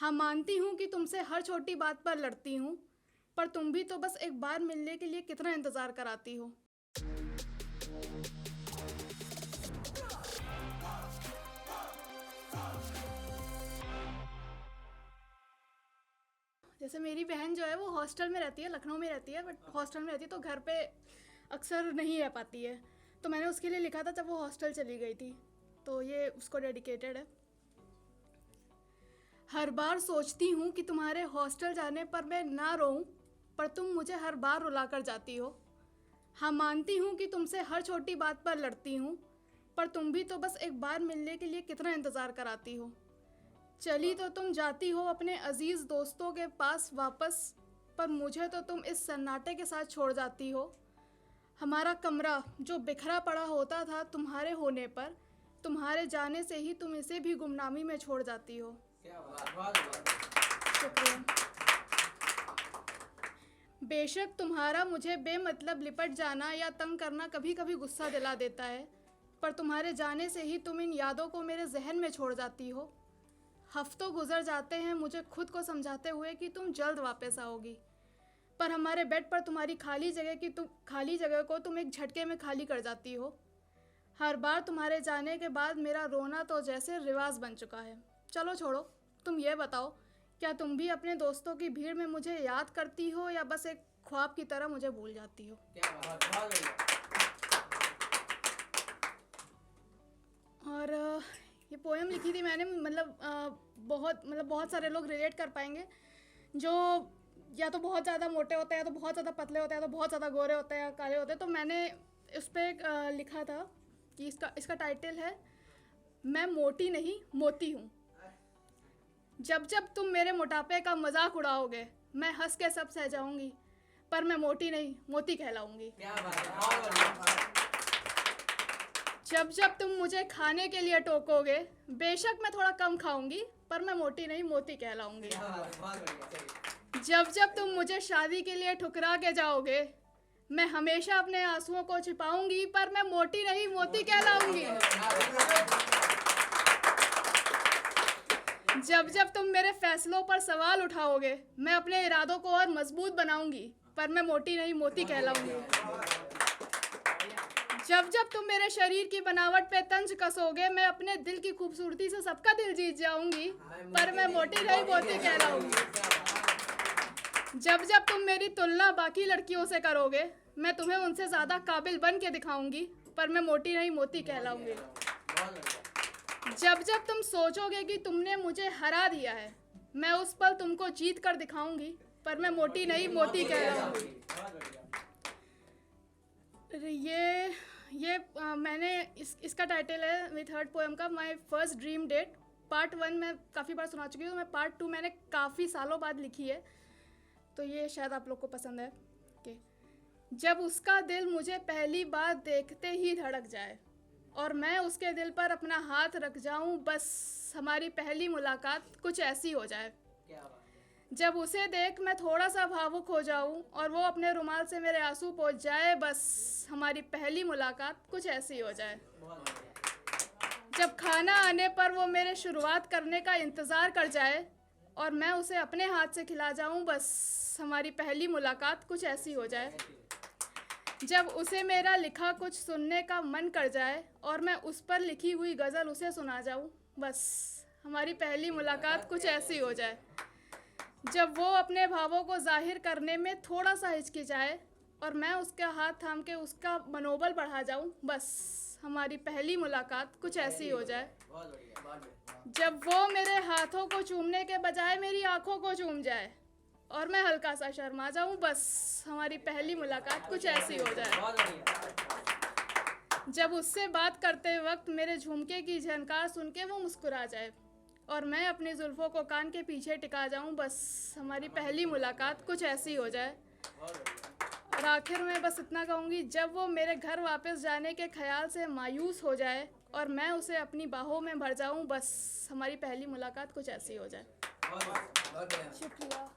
हाँ, मानती हूँ कि तुमसे हर छोटी बात पर लड़ती हूँ, पर तुम भी तो बस एक बार मिलने के लिए कितना इंतज़ार कराती हो। जैसे मेरी बहन जो है वो हॉस्टल में रहती है, लखनऊ में रहती है, बट हॉस्टल में रहती है तो घर पे अक्सर नहीं रह पाती है। तो मैंने उसके लिए लिखा था जब वो हॉस्टल चली गई थी, तो ये उसको डेडिकेटेड है। हर बार सोचती हूँ कि तुम्हारे हॉस्टल जाने पर मैं ना रोऊं, पर तुम मुझे हर बार रुला कर जाती हो। हाँ, मानती हूँ कि तुमसे हर छोटी बात पर लड़ती हूँ, पर तुम भी तो बस एक बार मिलने के लिए कितना इंतज़ार कराती हो। चली तो तुम जाती हो अपने अजीज़ दोस्तों के पास वापस, पर मुझे तो तुम इस सन्नाटे के साथ छोड़ जाती हो। हमारा कमरा जो बिखरा पड़ा होता था तुम्हारे होने पर, तुम्हारे जाने से ही तुम इसे भी गुमनामी में छोड़ जाती हो। शुक्रिया। बेशक तुम्हारा मुझे बेमतलब लिपट जाना या तंग करना कभी कभी गुस्सा दिला देता है, पर तुम्हारे जाने से ही तुम इन यादों को मेरे जहन में छोड़ जाती हो। हफ्तों गुजर जाते हैं मुझे खुद को समझाते हुए कि तुम जल्द वापस आओगी, पर हमारे बेड पर तुम्हारी खाली जगह को तुम एक झटके में खाली कर जाती हो। हर बार तुम्हारे जाने के बाद मेरा रोना तो जैसे रिवाज बन चुका है। चलो छोड़ो, तुम ये बताओ, क्या तुम भी अपने दोस्तों की भीड़ में मुझे याद करती हो या बस एक ख्वाब की तरह मुझे भूल जाती हो। और ये पोएम लिखी थी मैंने, बहुत सारे लोग रिलेट कर पाएंगे जो या तो बहुत ज़्यादा मोटे होते हैं, या तो बहुत ज़्यादा पतले होते हैं, या तो बहुत ज़्यादा गोरे होते हैं या काले होते हैं। तो मैंने उस पर लिखा था कि इसका टाइटल है मैं मोटी नहीं मोती हूँ। जब जब तुम मेरे मोटापे का मजाक उड़ाओगे मैं हंस के सब सह जाऊंगी, पर मैं मोटी नहीं मोती कहलाऊंगी। जब जब तुम मुझे खाने के लिए टोकोगे बेशक मैं थोड़ा कम खाऊंगी, पर मैं मोटी नहीं मोती कहलाऊंगी। जब जब तुम मुझे शादी के लिए ठुकरा के जाओगे मैं हमेशा अपने आंसुओं को छिपाऊंगी, पर मैं मोटी नहीं मोती कहलाऊंगी। जब जब तुम मेरे फैसलों पर सवाल उठाओगे मैं अपने इरादों को और मजबूत बनाऊंगी, पर मैं मोटी नहीं मोती कहलाऊंगी। जब जब तुम मेरे शरीर की बनावट पे तंज कसोगे मैं अपने दिल की खूबसूरती से सबका दिल जीत जाऊंगी, पर मैं मोटी नहीं मोती कहलाऊंगी। जब जब तुम मेरी तुलना बाकी लड़कियों से करोगे मैं तुम्हें उनसे ज़्यादा काबिल बन के दिखाऊंगी, पर मैं मोटी नहीं मोती कहलाऊंगी। जब जब तुम सोचोगे कि तुमने मुझे हरा दिया है मैं उस पल तुमको जीत कर दिखाऊंगी, पर मैं मोटी नहीं मोती कहलाऊंगी। मैंने इसका टाइटल है मेरी थर्ड पोएम का, my first dream date. Part 1 मैं काफ़ी बार सुना चुकी हूँ, मैं पार्ट 2 मैंने काफ़ी सालों बाद लिखी है, तो ये शायद आप लोग को पसंद है। कि जब उसका दिल मुझे पहली बार देखते ही धड़क जाए और मैं उसके दिल पर अपना हाथ रख जाऊं, बस हमारी पहली मुलाकात कुछ ऐसी हो जाए। जब उसे देख मैं थोड़ा सा भावुक हो जाऊं और वो अपने रुमाल से मेरे आंसू पोंछ जाए, बस हमारी पहली मुलाकात कुछ ऐसी हो जाए। जब खाना आने पर वो मेरे शुरुआत करने का इंतज़ार कर जाए और मैं उसे अपने हाथ से खिला जाऊं, बस हमारी पहली मुलाकात कुछ ऐसी हो जाए। जब उसे मेरा लिखा कुछ सुनने का मन कर जाए और मैं उस पर लिखी हुई गज़ल उसे सुना जाऊं, बस हमारी पहली मुलाकात कुछ ऐसी हो जाए। जब वो अपने भावों को जाहिर करने में थोड़ा सा हिचकिचाए और मैं उसका हाथ थाम के उसका मनोबल बढ़ा जाऊं, बस हमारी पहली मुलाकात कुछ ऐसी हो जाए। जब वो मेरे हाथों को चूमने के बजाय मेरी आंखों को चूम जाए और मैं हल्का सा शर्मा जाऊं, बस हमारी पहली मुलाकात कुछ ऐसी हो जाए। जब उससे बात करते वक्त मेरे झुमके की झनकार सुन के वो मुस्कुरा जाए और मैं अपनी जुल्फों को कान के पीछे टिका जाऊं, बस हमारी पहली मुलाकात कुछ ऐसी हो जाए। और आखिर में बस इतना कहूँगी, जब वो मेरे घर वापस जाने के ख्याल से मायूस हो जाए और मैं उसे अपनी बाहों में भर जाऊं, बस हमारी पहली मुलाकात कुछ ऐसी हो जाए। शुक्रिया।